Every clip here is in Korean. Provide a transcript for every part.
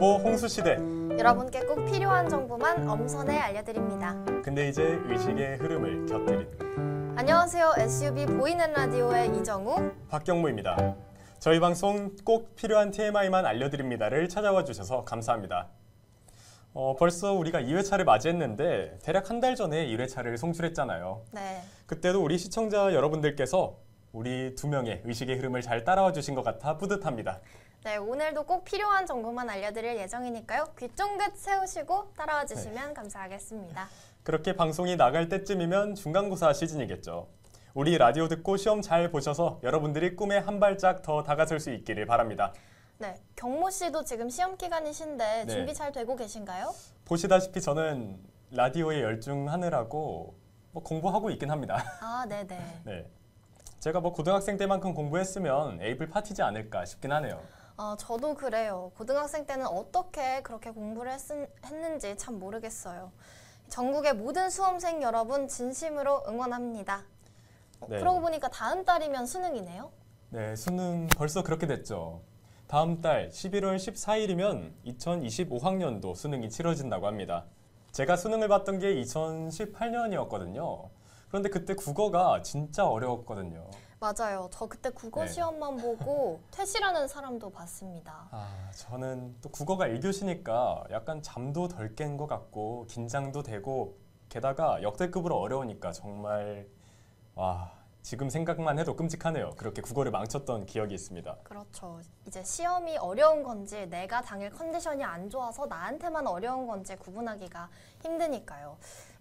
정보 홍수시대. 여러분께 꼭 필요한 정보만 엄선해 알려드립니다. 근데 이제 의식의 흐름을 곁들인 안녕하세요. SUB 보이는 라디오의 이정우, 박경무입니다. 저희 방송 꼭 필요한 TMI만 알려드립니다를 찾아와 주셔서 감사합니다. 벌써 우리가 2회차를 맞이했는데 대략 한 달 전에 1회차를 송출했잖아요. 네. 그때도 우리 시청자 여러분들께서 우리 두 명의 의식의 흐름을 잘 따라와 주신 것 같아 뿌듯합니다. 네, 오늘도 꼭 필요한 정보만 알려드릴 예정이니까요. 귀 쫑긋 세우시고 따라와 주시면 감사하겠습니다. 그렇게 방송이 나갈 때쯤이면 중간고사 시즌이겠죠. 우리 라디오 듣고 시험 잘 보셔서 여러분들이 꿈에 한 발짝 더 다가설 수 있기를 바랍니다. 네, 경모 씨도 지금 시험 기간이신데 네. 준비 잘 되고 계신가요? 보시다시피 저는 라디오에 열중하느라고 공부하고 있긴 합니다. 아, 네네. 네. 제가 고등학생 때만큼 공부했으면 에이블 파티지 않을까 싶긴 하네요. 저도 그래요. 고등학생 때는 어떻게 그렇게 공부를 했는지 참 모르겠어요. 전국의 모든 수험생 여러분 진심으로 응원합니다. 네. 그러고 보니까 다음 달이면 수능이네요. 네, 수능 벌써 그렇게 됐죠. 다음 달 11월 14일이면 2025학년도 수능이 치러진다고 합니다. 제가 수능을 봤던 게 2018년이었거든요. 그런데 그때 국어가 진짜 어려웠거든요. 맞아요. 저 그때 국어 네. 시험만 보고 퇴실하는 사람도 봤습니다. 저는 또 국어가 1교시니까 약간 잠도 덜 깬 것 같고 긴장도 되고 게다가 역대급으로 어려우니까 정말 지금 생각만 해도 끔찍하네요. 그렇게 국어를 망쳤던 기억이 있습니다. 그렇죠. 이제 시험이 어려운 건지 내가 당일 컨디션이 안 좋아서 나한테만 어려운 건지 구분하기가 힘드니까요.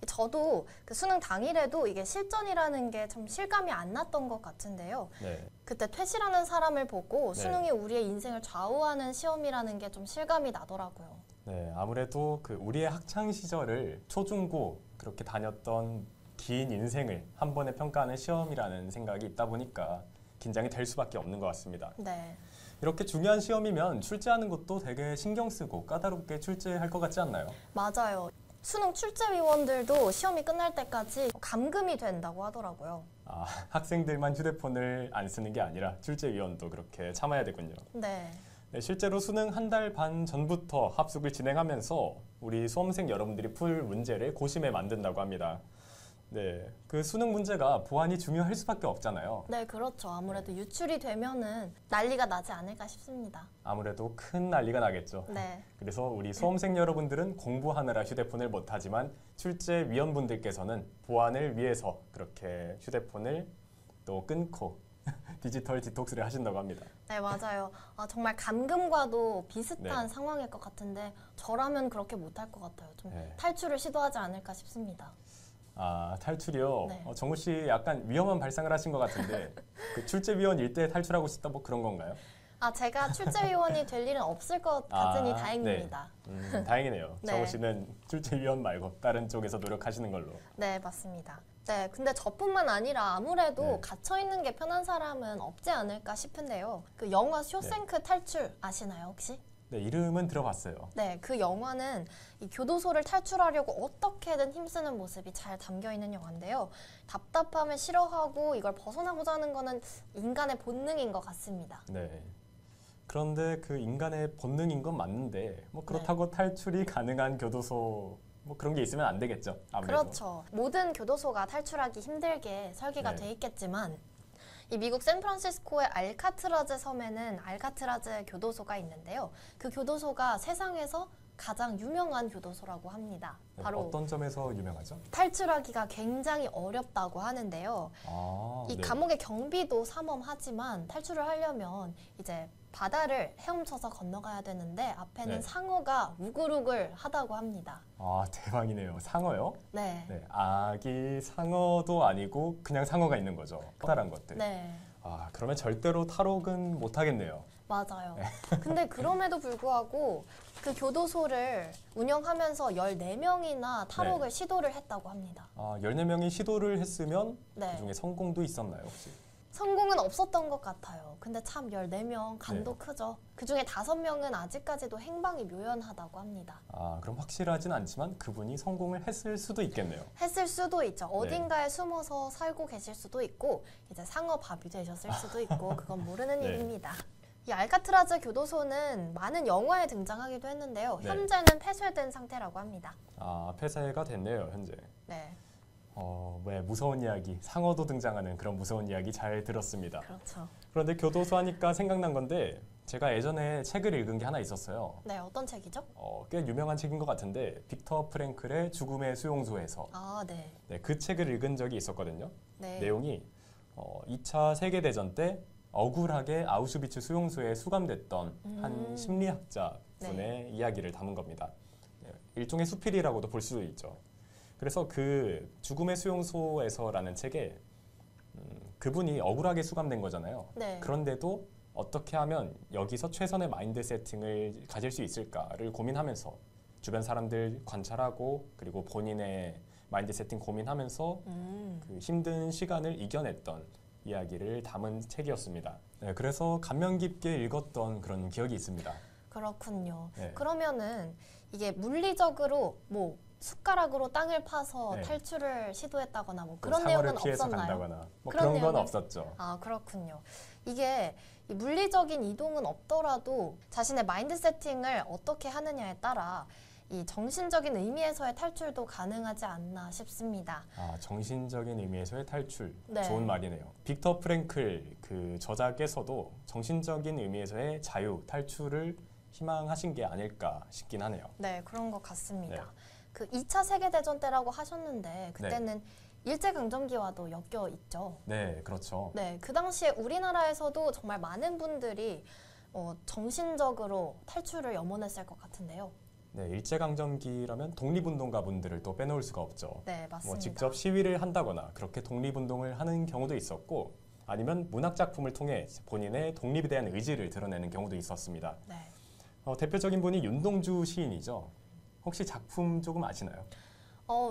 저도 그 수능 당일에도 이게 실전이라는 게 좀 실감이 안 났던 것 같은데요. 네. 그때 퇴실하는 사람을 보고 네. 수능이 우리의 인생을 좌우하는 시험이라는 게 좀 실감이 나더라고요. 네, 아무래도 우리의 학창 시절을 초중고 그렇게 다녔던 긴 인생을 한 번에 평가하는 시험이라는 생각이 있다 보니까 긴장이 될 수밖에 없는 것 같습니다. 네. 이렇게 중요한 시험이면 출제하는 것도 되게 신경 쓰고 까다롭게 출제할 것 같지 않나요? 맞아요. 수능 출제위원들도 시험이 끝날 때까지 감금이 된다고 하더라고요. 학생들만 휴대폰을 안 쓰는 게 아니라 출제위원도 그렇게 참아야 되군요. 네. 네, 실제로 수능 한 달 반 전부터 합숙을 진행하면서 우리 수험생 여러분들이 풀 문제를 고심에 만든다고 합니다. 네, 그 수능 문제가 보안이 중요할 수밖에 없잖아요. 네, 그렇죠. 아무래도 유출이 되면은 난리가 나지 않을까 싶습니다. 아무래도 큰 난리가 나겠죠. 네. 그래서 우리 수험생 여러분들은 공부하느라 휴대폰을 못하지만 출제위원분들께서는 보안을 위해서 그렇게 휴대폰을 또 끊고 디지털 디톡스를 하신다고 합니다. 네, 맞아요. 정말 감금과도 비슷한 네. 상황일 것 같은데 저라면 그렇게 못할 것 같아요. 좀 네. 탈출을 시도하지 않을까 싶습니다. 탈출이요? 네. 정우 씨 약간 위험한 발상을 하신 것 같은데 그 출제위원일 때 탈출하고 싶다 그런 건가요? 제가 출제위원이 될 일은 없을 것 같으니 다행입니다. 네. 다행이네요. 네. 정우 씨는 출제위원 말고 다른 쪽에서 노력하시는 걸로. 네, 맞습니다. 네, 근데 저뿐만 아니라 아무래도 네. 갇혀있는 게 편한 사람은 없지 않을까 싶은데요. 그 영화 쇼생크 탈출 아시나요, 혹시? 네, 이름은 들어봤어요. 네, 그 영화는 이 교도소를 탈출하려고 어떻게든 힘쓰는 모습이 잘 담겨있는 영화인데요. 답답함을 싫어하고 이걸 벗어나고자 하는 거는 인간의 본능인 것 같습니다. 네. 그런데 그 인간의 본능인 건 맞는데 그렇다고 탈출이 가능한 교도소 그런 게 있으면 안 되겠죠. 아무래도. 그렇죠. 모든 교도소가 탈출하기 힘들게 설계가 네. 돼 있겠지만 이 미국 샌프란시스코의 알카트라즈 섬에는 알카트라즈 교도소가 있는데요. 그 교도소가 세상에서 가장 유명한 교도소라고 합니다. 네, 바로 어떤 점에서 유명하죠? 탈출하기가 굉장히 어렵다고 하는데요. 이 네. 감옥의 경비도 삼엄하지만 탈출을 하려면 이제 바다를 헤엄쳐서 건너가야 되는데 앞에는 네. 상어가 우글우글 하다고 합니다. 대박이네요. 상어요? 네. 네, 아기 상어도 아니고 그냥 상어가 있는 거죠. 커다란 것들. 네. 그러면 절대로 탈옥은 못 하겠네요. 맞아요. 근데 그럼에도 불구하고 그 교도소를 운영하면서 14명이나 탈옥을 시도를 했다고 합니다. 14명이 시도를 했으면 네. 그중에 성공도 있었나요, 혹시? 성공은 없었던 것 같아요. 근데 참 14명 간도 크죠. 그중에 5명은 아직까지도 행방이 묘연하다고 합니다. 그럼 확실하진 않지만 그분이 성공을 했을 수도 있겠네요. 했을 수도 있죠. 어딘가에 숨어서 살고 계실 수도 있고 이제 상어 밥이 되셨을 수도 있고 그건 모르는 네. 일입니다. 이 알카트라즈 교도소는 많은 영화에 등장하기도 했는데요. 네. 현재는 폐쇄된 상태라고 합니다. 아, 폐쇄가 됐네요, 현재. 네, 왜 무서운 이야기, 상어도 등장하는 그런 무서운 이야기 잘 들었습니다. 그렇죠. 그런데 교도소 하니까 생각난 건데 제가 예전에 책을 읽은 게 하나 있었어요. 네, 어떤 책이죠? 꽤 유명한 책인 것 같은데 빅터 프랭클의 죽음의 수용소에서 아, 네. 네, 그 책을 읽은 적이 있었거든요. 네. 내용이 2차 세계대전 때 억울하게 아우슈비츠 수용소에 수감됐던 한 심리학자 분의 이야기를 담은 겁니다. 네, 일종의 수필이라고도 볼 수 있죠. 그래서 그 죽음의 수용소에서라는 책에 그분이 억울하게 수감된 거잖아요. 네. 그런데도 어떻게 하면 여기서 최선의 마인드 세팅을 가질 수 있을까를 고민하면서 주변 사람들 관찰하고 그리고 본인의 마인드 세팅 고민하면서 그 힘든 시간을 이겨냈던 이야기를 담은 책이었습니다. 네, 그래서 감명 깊게 읽었던 그런 기억이 있습니다. 그렇군요. 네. 그러면은 이게 물리적으로 뭐 숟가락으로 땅을 파서 네. 탈출을 시도했다거나 뭐 그런 상어를 내용은 피해서 없었나요? 간다거나 뭐 그런 그런 건 내용은- 없었죠. 아, 그렇군요. 이게 이 물리적인 이동은 없더라도 자신의 마인드 세팅을 어떻게 하느냐에 따라 이 정신적인 의미에서의 탈출도 가능하지 않나 싶습니다. 아, 정신적인 의미에서의 탈출. 네. 좋은 말이네요. 빅터 프랭클 그 저자께서도 정신적인 의미에서의 자유, 탈출을 희망하신 게 아닐까 싶긴 하네요. 네, 그런 것 같습니다. 네. 그 2차 세계대전 때라고 하셨는데 그때는 일제강점기와도 엮여 있죠. 네, 그렇죠. 네, 그 당시에 우리나라에서도 정말 많은 분들이 정신적으로 탈출을 염원했을 것 같은데요. 네, 일제강점기라면 독립운동가 분들을 또 빼놓을 수가 없죠. 네, 맞습니다. 뭐 직접 시위를 한다거나 그렇게 독립운동을 하는 경우도 있었고 아니면 문학작품을 통해 본인의 독립에 대한 의지를 드러내는 경우도 있었습니다. 네. 대표적인 분이 윤동주 시인이죠. 혹시 작품 조금 아시나요?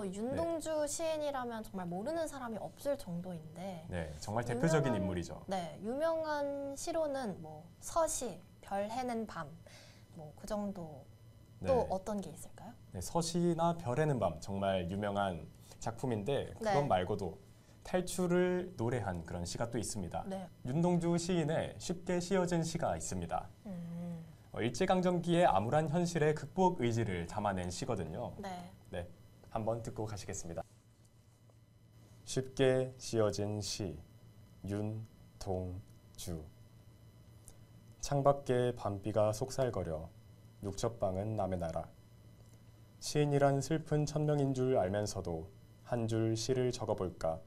윤동주 시인이라면 정말 모르는 사람이 없을 정도인데 네, 정말 대표적인 유명한- 인물이죠. 네, 유명한 시로는 뭐 서시, 별 해는 밤, 뭐 그 정도. 또 네. 어떤 게 있을까요? 네, 서시나 별에는 밤 정말 유명한 작품인데 그것 네. 말고도 탈출을 노래한 그런 시가 또 있습니다. 네. 윤동주 시인의 쉽게 씌어진 시가 있습니다. 음, 일제강점기의 암울한 현실의 극복 의지를 담아낸 시거든요. 네. 네, 한번 듣고 가시겠습니다. 쉽게 씌어진 시 윤동주. 창밖에 밤비가 속살거려 육첩방은 남의 나라. 시인이란 슬픈 천명인 줄 알면서도 한 줄 시를 적어볼까.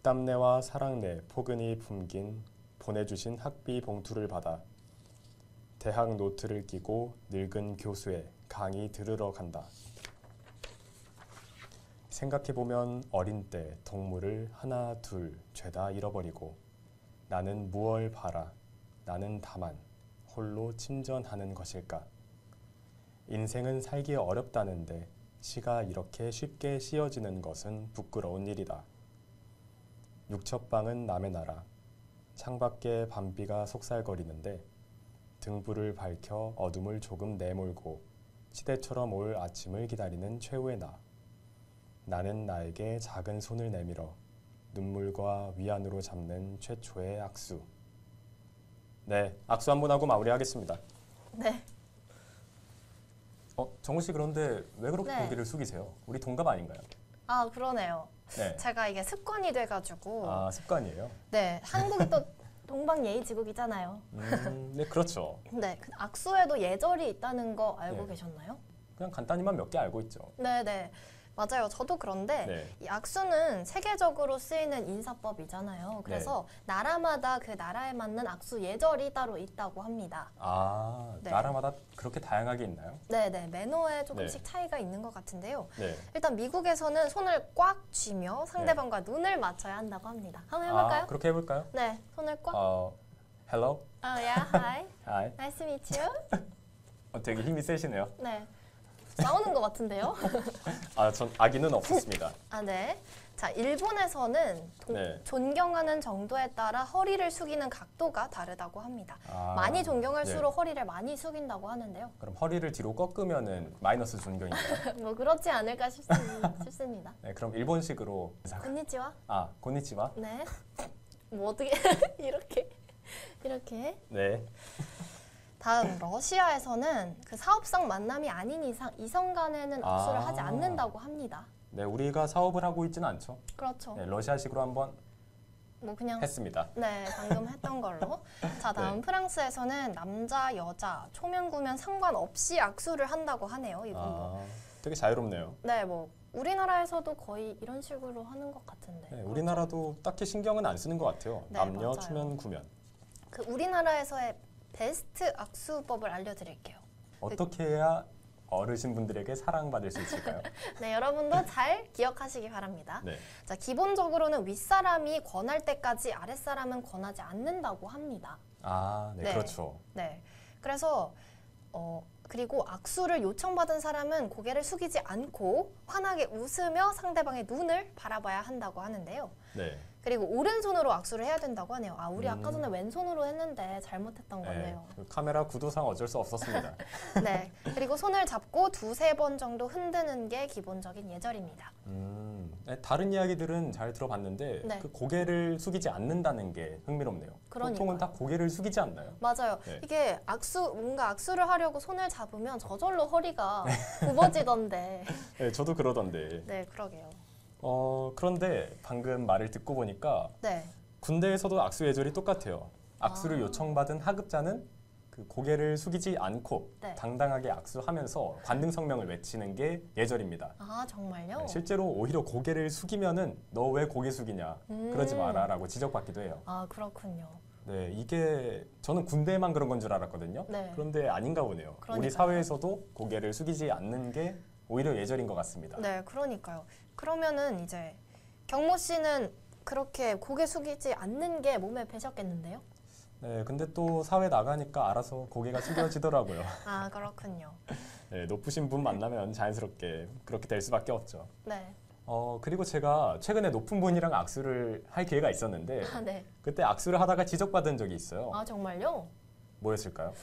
땀내와 사랑내 포근히 품긴 보내주신 학비 봉투를 받아 대학 노트를 끼고 늙은 교수의 강의 들으러 간다. 생각해보면 어린 때 동물을 하나 둘 죄다 잃어버리고 나는 무얼 바라 나는 다만 홀로 침전하는 것일까. 인생은 살기 어렵다는데 시가 이렇게 쉽게 씌어지는 것은 부끄러운 일이다. 육첩방은 남의 나라. 창밖에 밤비가 속살거리는데 등불을 밝혀 어둠을 조금 내몰고 시대처럼 올 아침을 기다리는 최후의 나. 나는 나에게 작은 손을 내밀어 눈물과 위안으로 잡는 최초의 악수. 네, 악수 한번 하고 마무리하겠습니다. 네. 정우 씨 그런데 왜 그렇게 네. 고개를 숙이세요? 우리 동갑 아닌가요? 아, 그러네요. 네. 제가 이게 습관이 돼가지고 아, 습관이에요? 네, 한국이 또 동방예의지국이잖아요. 네, 그렇죠. 네, 그 악수에도 예절이 있다는 거 알고 네. 계셨나요? 그냥 간단히만 몇 개 알고 있죠. 네, 네. 맞아요. 저도 그런데 네. 이 악수는 세계적으로 쓰이는 인사법이잖아요. 그래서 나라마다 그 나라에 맞는 악수 예절이 따로 있다고 합니다. 아, 네. 나라마다 그렇게 다양하게 있나요? 네, 네. 매너에 조금씩 네. 차이가 있는 것 같은데요. 네. 일단 미국에서는 손을 꽉 쥐며 상대방과 눈을 맞춰야 한다고 합니다. 한번 해볼까요? 그렇게 해볼까요? 네, 손을 꽉. hello? yeah, hi. Hi. Nice to meet you. 되게 힘이 세시네요. 네. 싸우는 것 같은데요? 전 아기는 없었습니다. 아, 네. 자, 일본에서는 네. 존경하는 정도에 따라 허리를 숙이는 각도가 다르다고 합니다. 많이 존경할수록 네. 허리를 많이 숙인다고 하는데요. 그럼 허리를 뒤로 꺾으면은 마이너스 존경인가요? 뭐 그렇지 않을까 싶습니다. 네, 그럼 일본식으로 곤니치와? 곤니치와. 네. 뭐 어떻게 이렇게 이렇게. 네. 다음 러시아에서는 그 사업상 만남이 아닌 이상 이성 간에는 악수를 하지 않는다고 합니다. 네, 우리가 사업을 하고 있지는 않죠. 그렇죠. 네, 러시아식으로 한번 뭐 그냥 했습니다. 네, 방금 했던 걸로. 자, 다음 네. 프랑스에서는 남자, 여자, 초면, 구면 상관없이 악수를 한다고 하네요. 이분도. 되게 자유롭네요. 네, 뭐 우리나라에서도 거의 이런 식으로 하는 것 같은데. 네, 우리나라도 딱히 신경은 안 쓰는 것 같아요. 네, 남녀, 맞아요. 초면, 구면. 그 우리나라에서의 베스트 악수법을 알려드릴게요. 어떻게 해야 어르신분들에게 사랑받을 수 있을까요? 네, 여러분도 잘 기억하시기 바랍니다. 네. 자, 기본적으로는 윗사람이 권할 때까지 아랫사람은 권하지 않는다고 합니다. 네, 네. 그렇죠. 네. 그래서 그리고 악수를 요청받은 사람은 고개를 숙이지 않고 환하게 웃으며 상대방의 눈을 바라봐야 한다고 하는데요. 네. 그리고 오른손으로 악수를 해야 된다고 하네요. 우리 아까 전에 왼손으로 했는데 잘못했던 네. 거네요. 그 카메라 구도상 어쩔 수 없었습니다. 네. 그리고 손을 잡고 두세 번 정도 흔드는 게 기본적인 예절입니다. 네, 다른 이야기들은 잘 들어봤는데 네. 그 고개를 숙이지 않는다는 게 흥미롭네요. 그러니까요. 보통은 다 고개를 숙이지 않나요? 맞아요. 네. 이게 뭔가 악수를 하려고 손을 잡으면 저절로 허리가 굽어지던데. 네, 저도 그러던데. 네, 그러게요. 그런데 방금 말을 듣고 보니까 네. 군대에서도 악수 예절이 똑같아요. 악수를 아. 요청받은 하급자는 그 고개를 숙이지 않고 네. 당당하게 악수하면서 관등 성명을 외치는 게 예절입니다. 아, 정말요? 네, 실제로 오히려 고개를 숙이면은 너 왜 고개 숙이냐 그러지 마라라고 지적받기도 해요. 아, 그렇군요. 네, 이게 저는 군대에만 그런 건 줄 알았거든요. 네. 그런데 아닌가 보네요. 그러니까요. 우리 사회에서도 고개를 숙이지 않는 게 오히려 예절인 것 같습니다. 네, 그러니까요. 그러면은 이제 경모 씨는 그렇게 고개 숙이지 않는 게 몸에 배셨겠는데요? 네, 근데 또 사회 나가니까 알아서 고개가 숙여지더라고요. 아, 그렇군요. 네, 높으신 분 만나면 자연스럽게 그렇게 될 수밖에 없죠. 네. 그리고 제가 최근에 높은 분이랑 악수를 할 기회가 있었는데 아, 네. 그때 악수를 하다가 지적받은 적이 있어요. 아, 정말요? 뭐였을까요?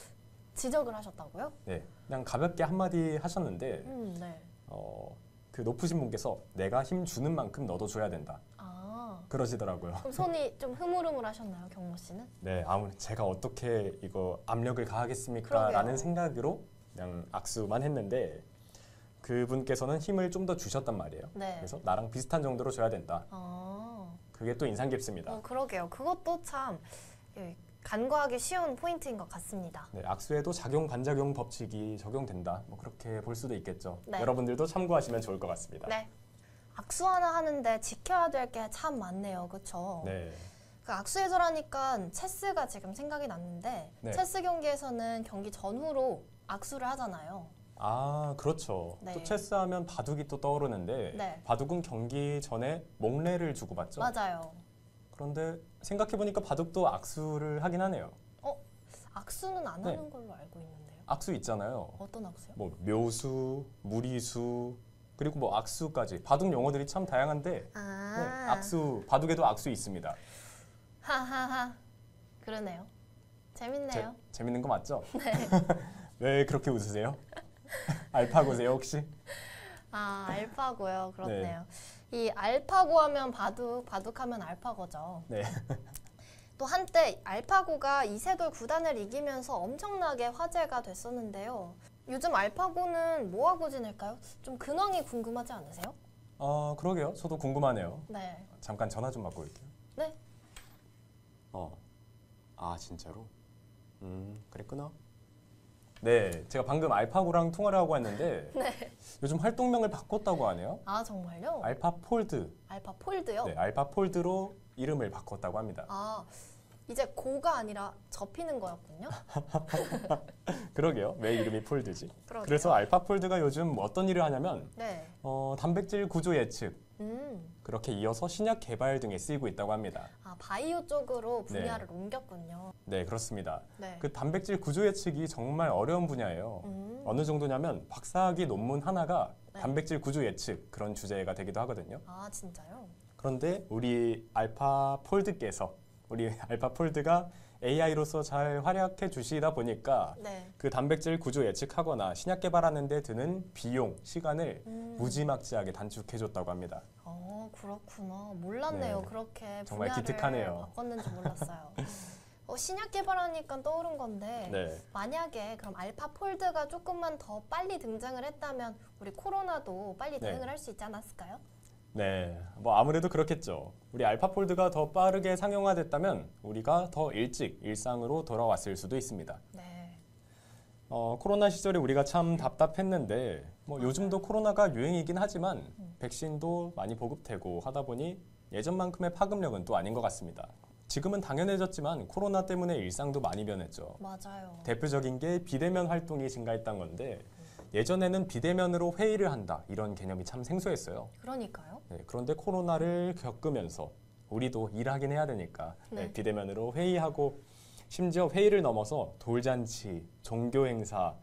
지적을 하셨다고요? 네, 그냥 가볍게 한마디 하셨는데 네. 그 높으신 분께서 내가 힘 주는 만큼 너도 줘야 된다. 아, 그러시더라고요. 그럼 손이 좀 흐물흐물하셨나요, 경모 씨는? 네, 제가 어떻게 이거 압력을 가하겠습니까? 그러게요. 라는 생각으로 그냥 악수만 했는데 그분께서는 힘을 좀 더 주셨단 말이에요. 네. 그래서 나랑 비슷한 정도로 줘야 된다. 아, 그게 또 인상 깊습니다. 그러게요. 그것도 참 간과하기 쉬운 포인트인 것 같습니다. 네, 악수에도 작용 반작용 법칙이 적용된다. 뭐 그렇게 볼 수도 있겠죠. 네. 여러분들도 참고하시면 좋을 것 같습니다. 네. 악수 하나 하는데 지켜야 될 게 참 많네요. 그렇죠? 네. 그 악수 예절하니까 체스가 지금 생각이 났는데 네. 체스 경기에서는 경기 전후로 악수를 하잖아요. 그렇죠. 네. 또 체스하면 바둑이 또 떠오르는데 네. 바둑은 경기 전에 몽례를 주고받죠. 맞아요. 그런데 생각해보니까 바둑도 악수를 하긴 하네요. 악수는 안 네. 하는 걸로 알고 있는데요. 악수 있잖아요. 어떤 악수요? 뭐 묘수, 무리수, 그리고 뭐 악수까지 바둑 용어들이 참 다양한데 네, 악수 바둑에도 악수 있습니다. 하하하. 그러네요. 재밌네요. 재밌는 거 맞죠? 네. 왜 그렇게 웃으세요? 알파고세요 혹시? 아, 알파고요. 그렇네요. 이 알파고 하면 바둑하면 알파고죠. 네. 또 한때 알파고가 이세돌 구단을 이기면서 엄청나게 화제가 됐었는데요. 요즘 알파고는 뭐 하고 지낼까요? 좀 근황이 궁금하지 않으세요? 그러게요. 저도 궁금하네요. 네. 잠깐 전화 좀 받고 올게요. 네. 진짜로? 그래 끊어. 네, 제가 방금 알파고랑 통화를 하고 왔는데 네. 요즘 활동명을 바꿨다고 하네요. 아, 정말요? 알파폴드. 알파 폴드요? 네, 알파폴드로 이름을 바꿨다고 합니다. 아, 이제 고가 아니라 접히는 거였군요. 그러게요. 왜 이름이 폴드지? 그러게요. 그래서 알파폴드가 요즘 어떤 일을 하냐면 네. 단백질 구조 예측, 음. 그렇게 이어서 신약 개발 등에 쓰이고 있다고 합니다. 아, 바이오 쪽으로 분야를 옮겼군요. 네, 그렇습니다. 네. 그 단백질 구조 예측이 정말 어려운 분야예요. 어느 정도냐면 박사학위 논문 하나가 네. 단백질 구조 예측 그런 주제가 되기도 하거든요. 아, 진짜요? 그런데 우리 알파폴드가 AI로서 잘 활약해 주시다 보니까 네. 그 단백질 구조 예측하거나 신약 개발하는 데 드는 비용, 시간을 무지막지하게 단축해 줬다고 합니다. 그렇구나. 몰랐네요. 네. 그렇게 정말 분야를 기특하네요. 바꿨는지 몰랐어요. 신약 개발하니까 떠오른 건데 네. 만약에 그럼 알파폴드가 조금만 더 빨리 등장을 했다면 우리 코로나도 빨리 네. 대응을 할 수 있지 않았을까요? 네, 뭐 아무래도 그렇겠죠. 우리 알파폴드가 더 빠르게 상용화됐다면 우리가 더 일찍 일상으로 돌아왔을 수도 있습니다. 네. 코로나 시절에 우리가 참 답답했는데 뭐 요즘도 코로나가 유행이긴 하지만 백신도 많이 보급되고 하다 보니 예전만큼의 파급력은 또 아닌 것 같습니다. 지금은 당연해졌지만 코로나 때문에 일상도 많이 변했죠. 맞아요. 대표적인 게 비대면 활동이 증가했던 건데 예전에는 비대면으로 회의를 한다 이런 개념이 참 생소했어요. 그러니까요. 네, 그런데 코로나를 겪으면서 우리도 일하긴 해야 되니까 네. 비대면으로 회의하고 심지어 회의를 넘어서 돌잔치, 종교 행사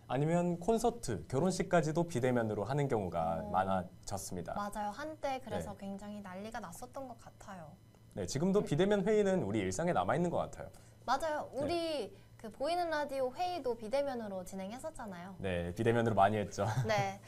아니면 콘서트, 결혼식까지도 비대면으로 하는 경우가 많아졌습니다. 맞아요. 한때 그래서 네. 굉장히 난리가 났었던 것 같아요. 네, 지금도 비대면 회의는 우리 일상에 남아 있는 것 같아요. 맞아요. 우리 그 보이는 라디오 회의도 비대면으로 진행했었잖아요. 네, 비대면으로 많이 했죠. 네.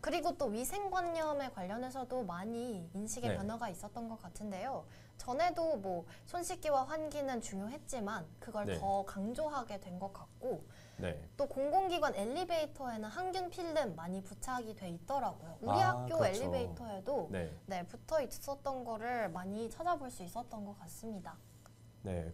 그리고 또 위생관념에 관련해서도 많이 인식의 네. 변화가 있었던 것 같은데요. 전에도 뭐 손 씻기와 환기는 중요했지만 그걸 네. 더 강조하게 된 것 같고 네, 또 공공기관 엘리베이터에는 항균 필름 많이 부착이 돼 있더라고요. 우리 아, 학교 그렇죠. 엘리베이터에도 네, 네, 붙어 있었던 거를 많이 찾아볼 수 있었던 것 같습니다. 네.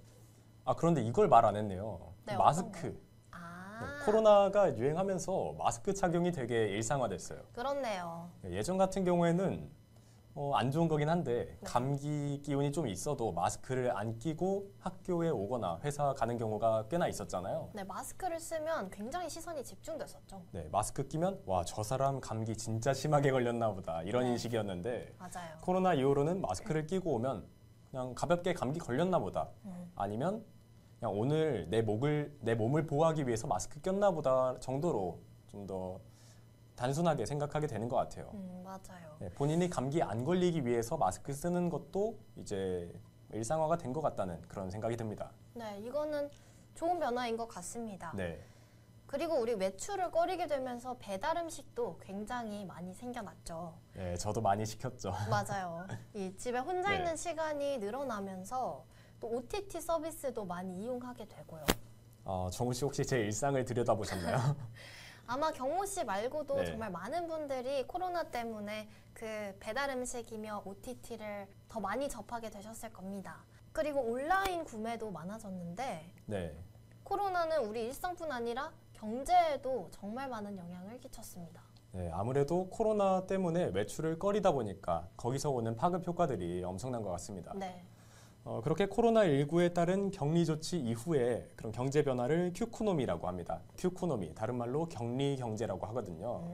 아 그런데 이걸 말 안 했네요. 네, 어떤 마스크. 아, 네, 코로나가 유행하면서 마스크 착용이 되게 일상화됐어요. 그렇네요. 예전 같은 경우에는 안 좋은 거긴 한데 네. 감기 기운이 좀 있어도 마스크를 안 끼고 학교에 오거나 회사 가는 경우가 꽤나 있었잖아요. 네, 마스크를 쓰면 굉장히 시선이 집중됐었죠. 네, 마스크 끼면 와, 저 사람 감기 진짜 심하게 걸렸나 보다 이런 네. 인식이었는데 맞아요. 코로나 이후로는 마스크를 끼고 오면 그냥 가볍게 감기 걸렸나 보다 아니면 그냥 오늘 내 몸을 보호하기 위해서 마스크 꼈나 보다 정도로 좀 더 단순하게 생각하게 되는 것 같아요. 맞아요. 네, 본인이 감기 안 걸리기 위해서 마스크 쓰는 것도 이제 일상화가 된 것 같다는 그런 생각이 듭니다. 네, 이거는 좋은 변화인 것 같습니다. 네, 그리고 우리 외출을 꺼리게 되면서 배달 음식도 굉장히 많이 생겨났죠. 네, 저도 많이 시켰죠. 맞아요. 이 집에 혼자 네. 있는 시간이 늘어나면서 또 OTT 서비스도 많이 이용하게 되고요. 정우 씨 혹시 제 일상을 들여다보셨나요? 아마 경모 씨 말고도 네. 정말 많은 분들이 코로나 때문에 그 배달 음식이며 OTT를 더 많이 접하게 되셨을 겁니다. 그리고 온라인 구매도 많아졌는데 네, 코로나는 우리 일상뿐 아니라 경제에도 정말 많은 영향을 끼쳤습니다. 네, 아무래도 코로나 때문에 외출을 꺼리다 보니까 거기서 오는 파급 효과들이 엄청난 것 같습니다. 네. 그렇게 코로나19에 따른 격리 조치 이후에 그런 경제 변화를 큐코노미라고 합니다. 큐코노미, 다른 말로 격리 경제라고 하거든요.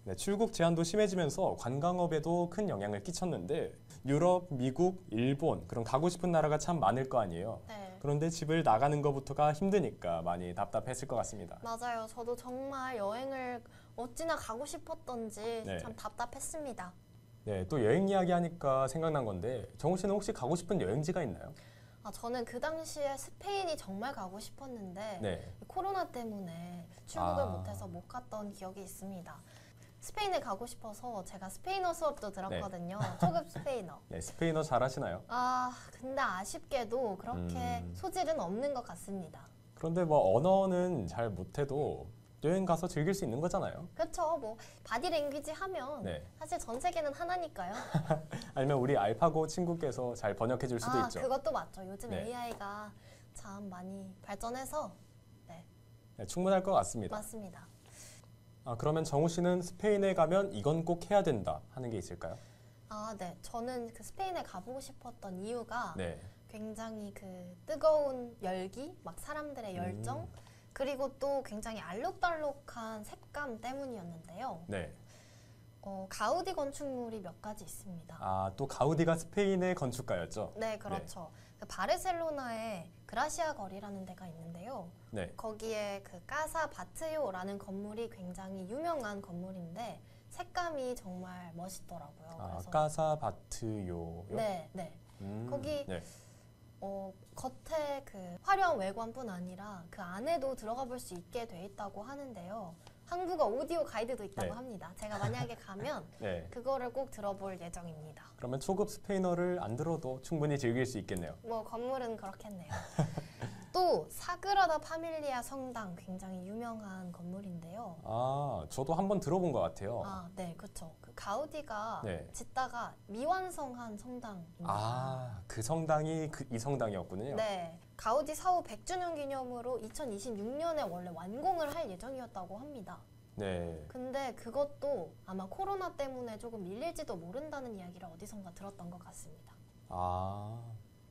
네, 출국 제한도 심해지면서 관광업에도 큰 영향을 끼쳤는데 유럽, 미국, 일본 그런 가고 싶은 나라가 참 많을 거 아니에요. 네. 그런데 집을 나가는 것부터가 힘드니까 많이 답답했을 것 같습니다. 맞아요. 저도 정말 여행을 어찌나 가고 싶었던지 네. 참 답답했습니다. 네, 또 여행 이야기 하니까 생각난 건데 정우 씨는 혹시 가고 싶은 여행지가 있나요? 저는 그 당시에 스페인이 정말 가고 싶었는데 네. 코로나 때문에 출국을 아. 못해서 못 갔던 기억이 있습니다. 스페인에 가고 싶어서 제가 스페인어 수업도 들었거든요. 초급 스페인어. 네, 스페인어 잘하시나요? 근데 아쉽게도 그렇게 소질은 없는 것 같습니다. 그런데 뭐 언어는 잘 못해도 여행 가서 즐길 수 있는 거잖아요. 그렇죠. 뭐 바디 랭귀지 하면 네. 사실 전 세계는 하나니까요. 아니면 우리 알파고 친구께서 잘 번역해 줄 수도 있죠. 그것도 맞죠. 요즘 네. AI가 참 많이 발전해서 네, 충분할 것 같습니다. 맞습니다. 그러면 정우 씨는 스페인에 가면 이건 꼭 해야 된다 하는 게 있을까요? 네. 저는 그 스페인에 가보고 싶었던 이유가 네. 굉장히 그 뜨거운 열기, 막 사람들의 열정, 그리고 또 굉장히 알록달록한 색감 때문이었는데요. 네. 가우디 건축물이 몇 가지 있습니다. 또 가우디가 스페인의 건축가였죠? 네, 그렇죠. 그 바르셀로나에 그라시아 거리라는 데가 있는데요. 네. 거기에 그 까사 바트요라는 건물이 굉장히 유명한 건물인데 색감이 정말 멋있더라고요. 그래서 까사바트요. 네, 네. 거기 네. 겉에 그 화려한 외관뿐 아니라 그 안에도 들어가 볼 수 있게 돼 있다고 하는데요. 한국어 오디오 가이드도 있다고 네. 합니다. 제가 만약에 가면 네. 그거를 꼭 들어볼 예정입니다. 그러면 초급 스페인어를 안 들어도 충분히 즐길 수 있겠네요. 뭐 건물은 그렇겠네요. 또 사그라다 파밀리아 성당 굉장히 유명한 건물인데요. 아, 저도 한번 들어본 것 같아요. 아, 네, 그렇죠. 그 가우디가 네. 짓다가 미완성한 성당입니다. 아, 그 성당이 이 성당이었군요. 네, 가우디 사후 100주년 기념으로 2026년에 원래 완공을 할 예정이었다고 합니다. 네. 근데 그것도 아마 코로나 때문에 조금 밀릴지도 모른다는 이야기를 어디선가 들었던 것 같습니다. 아,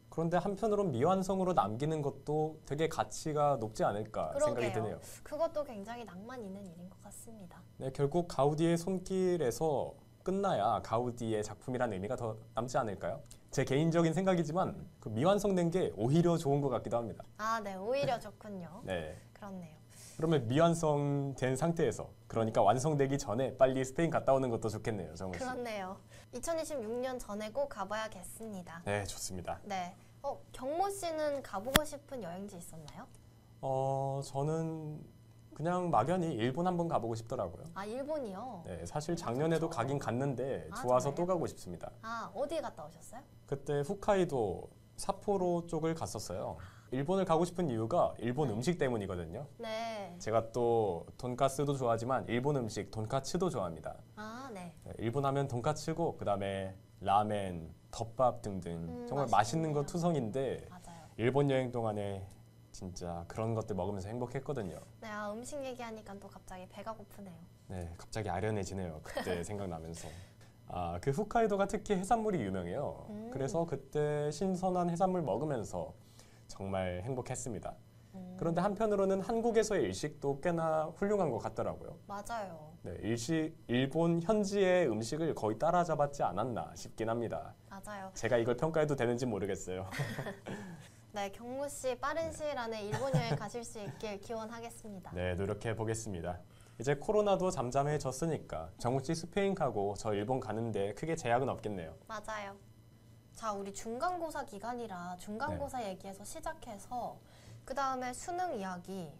그런데 한편으론 미완성으로 남기는 것도 되게 가치가 높지 않을까 생각이 그러게요. 드네요. 그것도 굉장히 낭만 있는 일인 것 같습니다. 네, 결국 가우디의 손길에서 끝나야 가우디의 작품이라는 의미가 더 남지 않을까요? 제 개인적인 생각이지만 그 미완성된 게 오히려 좋은 것 같기도 합니다. 아, 네, 오히려 좋군요. 네. 그렇네요. 그러면 미완성된 상태에서, 그러니까 완성되기 전에 빨리 스페인 갔다 오는 것도 좋겠네요, 정우 씨. 그렇네요. 2026년 전에 꼭 가봐야겠습니다. 네, 좋습니다. 네. 경모 씨는 가보고 싶은 여행지 있었나요? 저는 그냥 막연히 일본 한번 가보고 싶더라고요. 아, 일본이요? 네, 사실 작년에도 좋죠. 가긴 갔는데 아, 좋아서 정말요? 또 가고 싶습니다. 아, 어디에 갔다 오셨어요? 그때 홋카이도 삿포로 쪽을 갔었어요. 일본을 가고 싶은 이유가 일본 음식 때문이거든요. 네. 제가 또 돈가스도 좋아하지만 일본 음식 돈카츠도 좋아합니다. 아, 네. 네, 일본 하면 돈카츠고 그다음에 라멘, 덮밥 등등 정말 맛있는 거 맛있겠네요. 투성인데 맞아요. 일본 여행 동안에 진짜 그런 것들 먹으면서 행복했거든요. 네, 아, 음식 얘기하니까 또 갑자기 배가 고프네요. 네, 갑자기 아련해지네요. 그때 생각나면서. 아, 그 홋카이도가 특히 해산물이 유명해요. 그래서 그때 신선한 해산물 먹으면서 정말 행복했습니다. 그런데 한편으로는 한국에서의 일식도 꽤나 훌륭한 것 같더라고요. 맞아요. 네, 일본 현지의 음식을 거의 따라잡았지 않았나 싶긴 합니다. 맞아요. 제가 이걸 평가해도 되는지 모르겠어요. 네, 경무 씨 빠른 시일 안에 일본 여행 가실 수 있길 기원하겠습니다. 네, 노력해 보겠습니다. 이제 코로나도 잠잠해졌으니까 정우 씨 스페인 가고 저 일본 가는데 크게 제약은 없겠네요. 맞아요. 자, 우리 중간고사 기간이라 중간고사 얘기에서 시작해서 그 다음에 수능 이야기,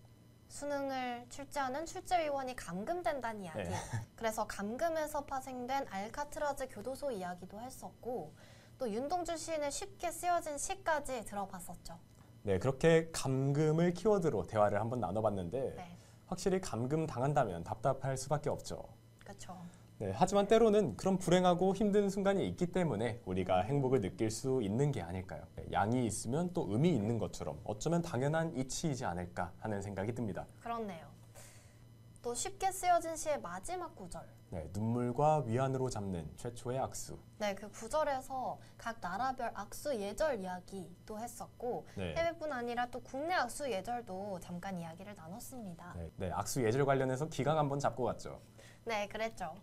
수능을 출제하는 출제위원이 감금된다는 이야기, 네. 그래서 감금에서 파생된 알카트라즈 교도소 이야기도 했었고 또 윤동주 시인의 쉽게 쓰여진 시까지 들어봤었죠. 네, 그렇게 감금을 키워드로 대화를 한번 나눠봤는데 네, 확실히 감금 당한다면 답답할 수밖에 없죠. 그렇죠. 네, 하지만 때로는 그런 불행하고 힘든 순간이 있기 때문에 우리가 행복을 느낄 수 있는 게 아닐까요? 네, 양이 있으면 또 음이 있는 것처럼 어쩌면 당연한 이치이지 않을까 하는 생각이 듭니다. 그렇네요. 또 쉽게 쓰여진 시의 마지막 구절. 네, 눈물과 위안으로 잡는 최초의 악수. 네, 그 구절에서 각 나라별 악수 예절 이야기도 했었고 네. 해외뿐 아니라 또 국내 악수 예절도 잠깐 이야기를 나눴습니다. 네, 악수 예절 관련해서 기강 한번 잡고 갔죠. 네, 그랬죠.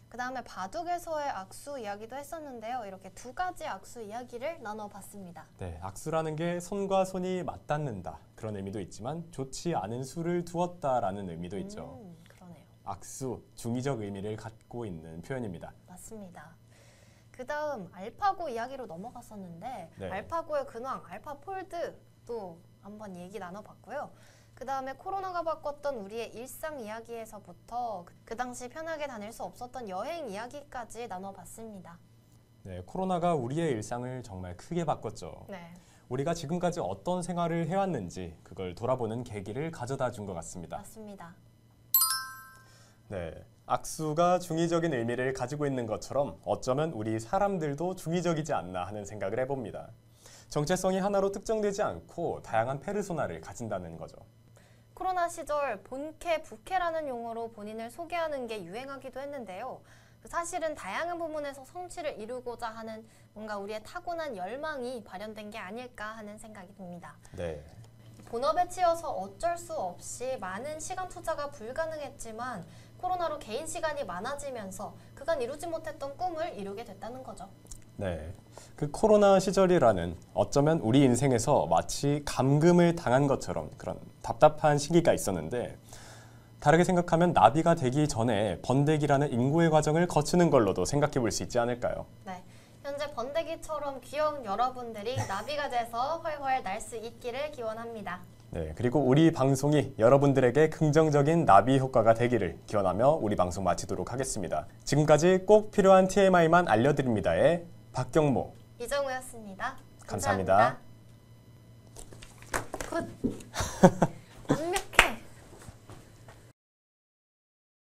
그 다음에 바둑에서의 악수 이야기도 했었는데요. 이렇게 두 가지 악수 이야기를 나눠봤습니다. 네, 악수라는 게 손과 손이 맞닿는다 그런 의미도 있지만 좋지 않은 수를 두었다라는 의미도 있죠. 그러네요. 악수, 중의적 의미를 갖고 있는 표현입니다. 맞습니다. 그 다음 알파고 이야기로 넘어갔었는데 네. 알파고의 근황, 알파폴드도 한번 얘기 나눠봤고요. 그 다음에 코로나가 바꿨던 우리의 일상 이야기에서부터 그 당시 편하게 다닐 수 없었던 여행 이야기까지 나눠봤습니다. 네, 코로나가 우리의 일상을 정말 크게 바꿨죠. 네, 우리가 지금까지 어떤 생활을 해왔는지 그걸 돌아보는 계기를 가져다 준 것 같습니다. 맞습니다. 네, 악수가 중의적인 의미를 가지고 있는 것처럼 어쩌면 우리 사람들도 중의적이지 않나 하는 생각을 해봅니다. 정체성이 하나로 특정되지 않고 다양한 페르소나를 가진다는 거죠. 코로나 시절 본캐, 부캐라는 용어로 본인을 소개하는 게 유행하기도 했는데요. 사실은 다양한 부문에서 성취를 이루고자 하는 뭔가 우리의 타고난 열망이 발현된 게 아닐까 하는 생각이 듭니다. 네, 본업에 치여서 어쩔 수 없이 많은 시간 투자가 불가능했지만 코로나로 개인 시간이 많아지면서 그간 이루지 못했던 꿈을 이루게 됐다는 거죠. 네. 그 코로나 시절이라는 어쩌면 우리 인생에서 마치 감금을 당한 것처럼 그런 답답한 시기가 있었는데 다르게 생각하면 나비가 되기 전에 번데기라는 인고의 과정을 거치는 걸로도 생각해 볼 수 있지 않을까요? 네, 현재 번데기처럼 귀여운 여러분들이 나비가 돼서 훨훨 날 수 있기를 기원합니다. 네, 그리고 우리 방송이 여러분들에게 긍정적인 나비 효과가 되기를 기원하며 우리 방송 마치도록 하겠습니다. 지금까지 꼭 필요한 TMI만 알려드립니다의 박경모, 이정우였습니다. 감사합니다. 감사합니다. 굿.